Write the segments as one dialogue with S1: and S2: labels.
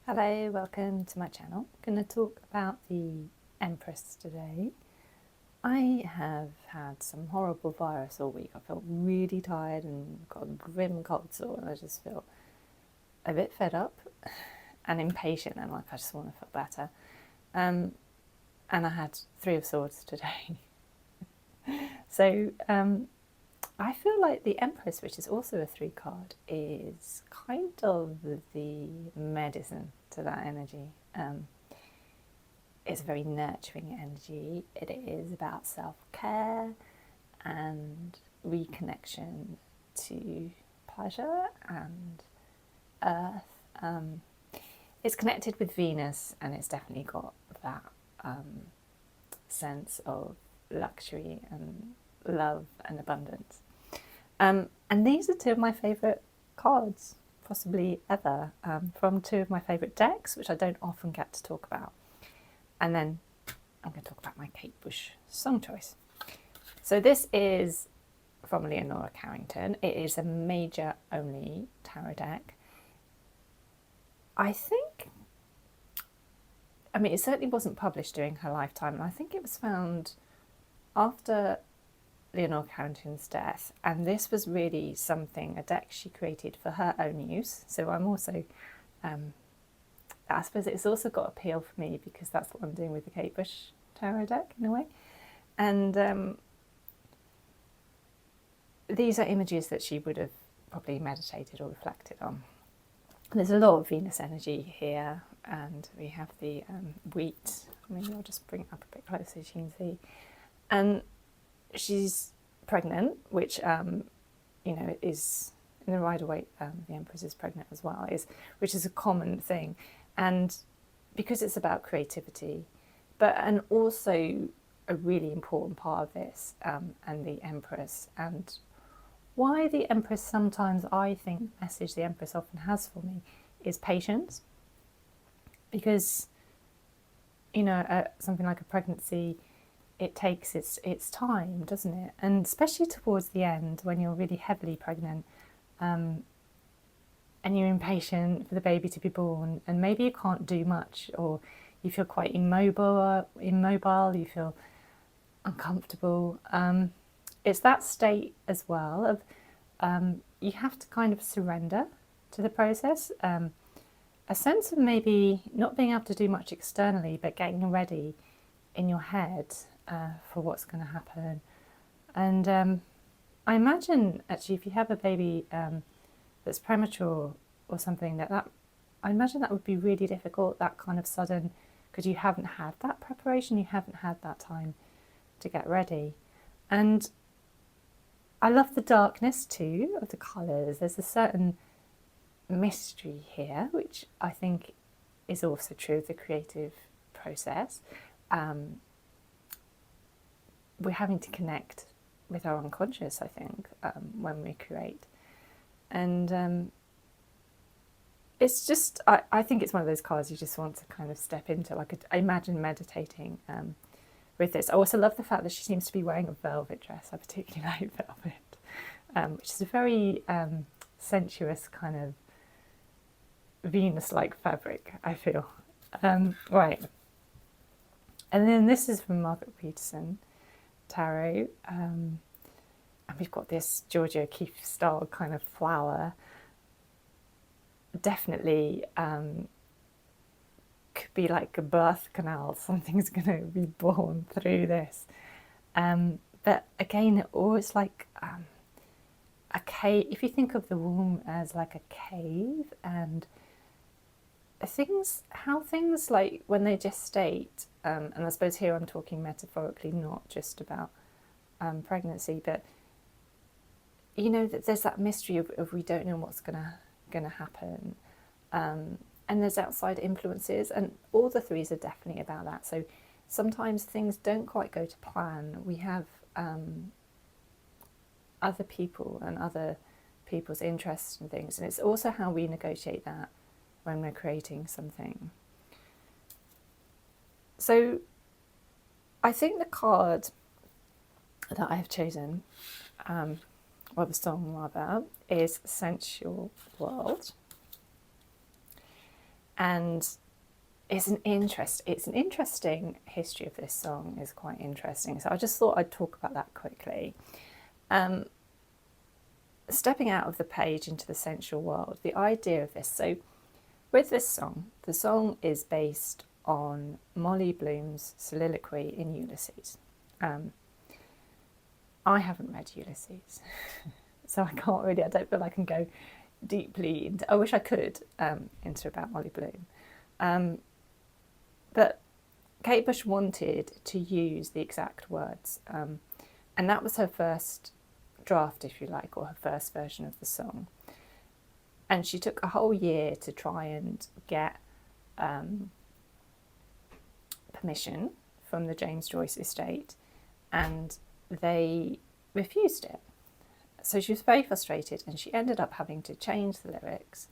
S1: Hello, welcome to my channel. I'm going to talk about the Empress today. I have had some horrible virus all week. I felt really tired and got a grim cold sore, and I just feel a bit fed up and impatient, and like I just want to feel better. And I had 3 of Swords today. So I feel like the Empress, which is also a 3 card, is kind of the medicine to that energy. It's a very nurturing energy. It is about self-care and reconnection to pleasure and earth. It's connected with Venus, and it's definitely got that sense of luxury and love and abundance. And these are 2 of my favourite cards, possibly ever, from 2 of my favourite decks, which I don't often get to talk about. And then I'm going to talk about my Kate Bush song choice. So this is from Leonora Carrington. It is a major only tarot deck. It certainly wasn't published during her lifetime, and I think it was found after Leonora Carrington's death, and this was really a deck she created for her own use. So I'm also, I suppose it's also got appeal for me because that's what I'm doing with the Kate Bush tarot deck in a way. And these are images that she would have probably meditated or reflected on. There's a lot of Venus energy here, and we have the wheat. Maybe I'll just bring it up a bit closer so you can see. And she's pregnant, which is in the Rider-Waite. The Empress is pregnant as well, which is a common thing, and because it's about creativity, and also a really important part of this, and the Empress, and why the Empress sometimes, I think, message the Empress often has for me is patience, because something like a pregnancy, it takes its time, doesn't it? And especially towards the end, when you're really heavily pregnant, and you're impatient for the baby to be born, and maybe you can't do much, or you feel quite immobile, you feel uncomfortable. It's that state as well of you have to kind of surrender to the process. A sense of maybe not being able to do much externally, but getting ready in your head for what's going to happen. And I imagine, actually, if you have a baby that's premature or something, I imagine that would be really difficult, that kind of sudden, because you haven't had that preparation, you haven't had that time to get ready. And I love the darkness too of the colours. There's a certain mystery here, which I think is also true of the creative process. We're having to connect with our unconscious, I think, when we create. And it's just, I think it's one of those cards you just want to kind of step into. I imagine meditating with this. I also love the fact that she seems to be wearing a velvet dress. I particularly like velvet, which is a very sensuous kind of Venus-like fabric, I feel. Right. And then this is from Margarete Petersen tarot, and we've got this Georgia O'Keeffe style kind of flower. Definitely could be like a birth canal. Something's going to be born through this. But again, always like a cave. If you think of the womb as like a cave, and how things like when they gestate, and I suppose here I'm talking metaphorically, not just about pregnancy, but that there's that mystery of we don't know what's gonna happen, and there's outside influences, and all the 3s are definitely about that. So sometimes things don't quite go to plan. We have other people and other people's interests and things, and it's also how we negotiate that when we're creating something. So I think the card that I have chosen, or the song rather, is Sensual World. And it's an interesting history of this song. Is quite interesting. So I just thought I'd talk about that quickly. Stepping out of the page into the sensual world, the idea of this. So with this song, the song is based on Molly Bloom's soliloquy in Ulysses. I haven't read Ulysses, so I don't feel I can go deeply into, I wish I could, into about Molly Bloom. But Kate Bush wanted to use the exact words, and that was her first draft, if you like, or her first version of the song. And she took a whole year to try and get permission from the James Joyce estate, and they refused it. So she was very frustrated, and she ended up having to change the lyrics.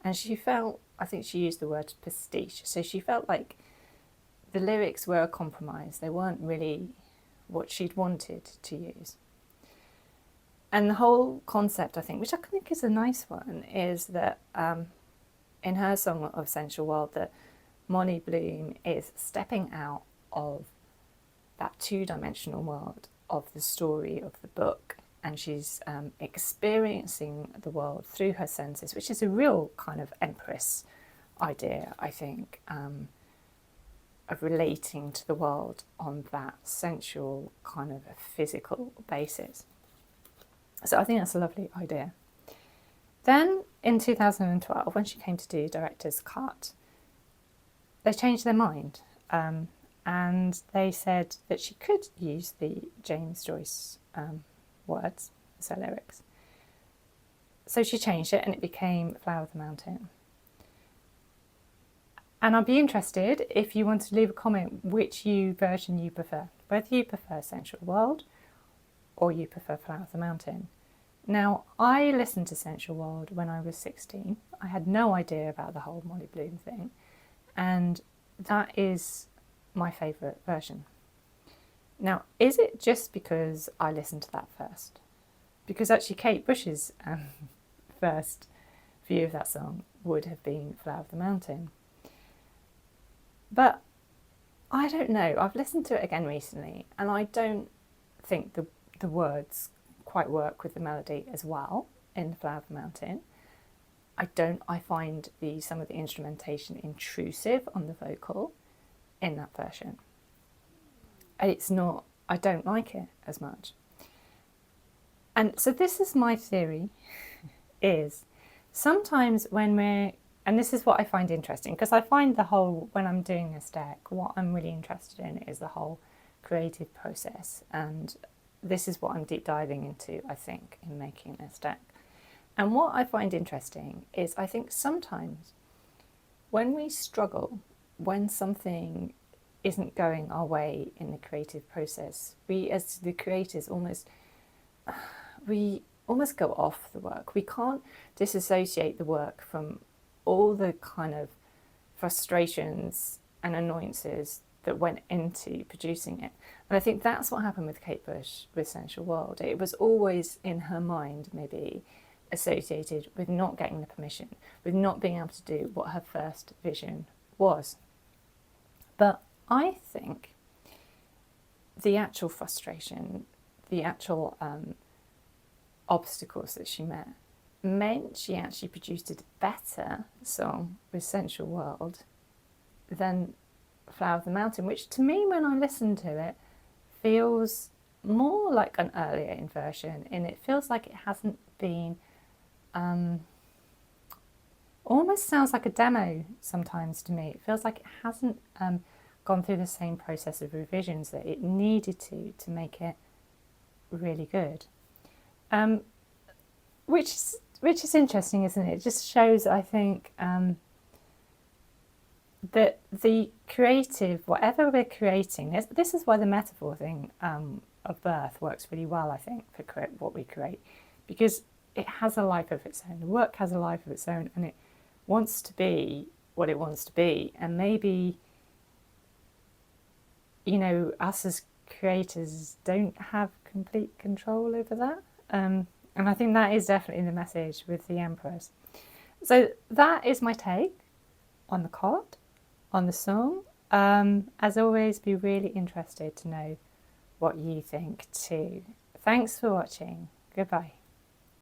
S1: And she felt, I think she used the word pastiche, so she felt like the lyrics were a compromise. They weren't really what she'd wanted to use. And the whole concept, I think, which I think is a nice one, is that in her song of Sensual World, that Molly Bloom is stepping out of that two-dimensional world of the story of the book, and she's experiencing the world through her senses, which is a real kind of Empress idea, I think, of relating to the world on that sensual kind of a physical basis. So I think that's a lovely idea. Then in 2012, when she came to do director's cut, they changed their mind, and they said that she could use the James Joyce words as her lyrics. So she changed it, and it became Flower of the Mountain. And I'd be interested if you want to leave a comment which version you prefer, whether you prefer Sensual World or you prefer Flower of the Mountain. Now, I listened to Sensual World when I was 16. I had no idea about the whole Molly Bloom thing, and that is my favourite version. Now, is it just because I listened to that first? Because actually Kate Bush's first view of that song would have been Flower of the Mountain. But I don't know. I've listened to it again recently, and I don't think the words quite work with the melody as well in Flower of the Mountain. I find some of the instrumentation intrusive on the vocal in that version. I don't like it as much. And so this is my theory, is sometimes and this is what I find interesting, because I find when I'm doing this deck, what I'm really interested in is the whole creative process. And this is what I'm deep diving into, I think, in making this deck. And what I find interesting is I think sometimes when we struggle, when something isn't going our way in the creative process, we as the creators almost go off the work. We can't disassociate the work from all the kind of frustrations and annoyances that went into producing it. And I think that's what happened with Kate Bush with Sensual World. It was always in her mind, maybe, associated with not getting the permission, with not being able to do what her first vision was. But I think the actual frustration, the actual obstacles that she met, meant she actually produced a better song with Sensual World than Flower of the Mountain, which to me, when I listen to it, feels more like an earlier inversion, and it feels like it hasn't been, almost sounds like a demo sometimes to me. It feels like it hasn't gone through the same process of revisions that it needed to make it really good. Which is interesting, isn't it? It just shows, I think, that the creative, whatever we're creating, this is why the metaphor thing of birth works really well, I think, for what we create, because it has a life of its own. The work has a life of its own, and it wants to be what it wants to be. And maybe, us as creators don't have complete control over that. And I think that is definitely the message with the Empress. So that is my take. on the card, on the song. As always, be really interested to know what you think too. Thanks for watching. Goodbye.